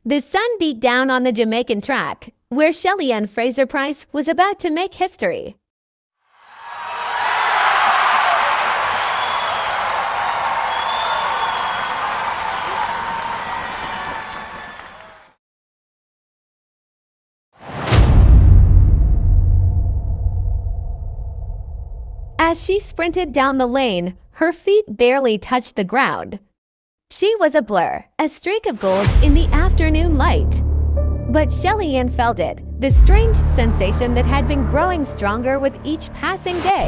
The sun beat down on the Jamaican track, where Shelly-Ann Fraser-Pryce was about to make history. As she sprinted down the lane, her feet barely touched the ground. She was a blur, a streak of gold in the afternoon light. But Shelly-Ann felt it, the strange sensation that had been growing stronger with each passing day.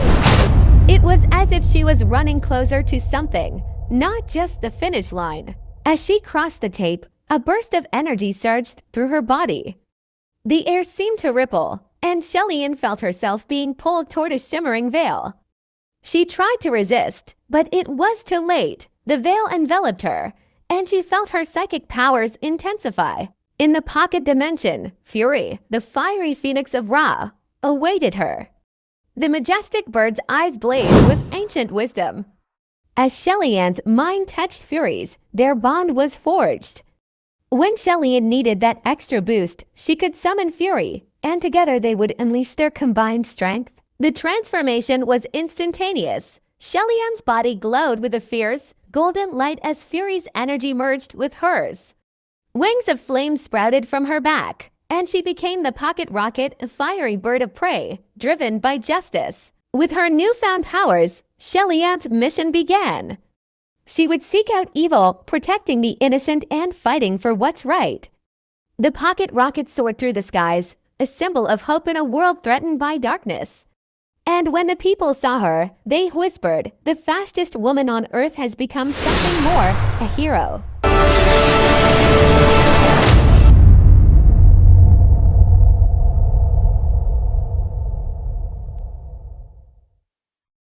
It was as if she was running closer to something, not just the finish line. As she crossed the tape, a burst of energy surged through her body. The air seemed to ripple, and Shelly-Ann felt herself being pulled toward a shimmering veil. She tried to resist, but it was too late. The veil enveloped her, and she felt her psychic powers intensify. In the pocket dimension, Fury, the fiery phoenix of Ra, awaited her. The majestic bird's eyes blazed with ancient wisdom. As Shelly-Ann's mind touched Fury's, their bond was forged. When Shelly-Ann needed that extra boost, she could summon Fury, and together they would unleash their combined strength. The transformation was instantaneous. Shelly-Ann's body glowed with a fierce, golden light as Fury's energy merged with hers. Wings of flame sprouted from her back, and she became the pocket rocket, a fiery bird of prey, driven by justice. With her newfound powers, Shelly-Ann's mission began. She would seek out evil, protecting the innocent and fighting for what's right. The pocket rocket soared through the skies, a symbol of hope in a world threatened by darkness. And when the people saw her, they whispered, "The fastest woman on earth has become something more, a hero."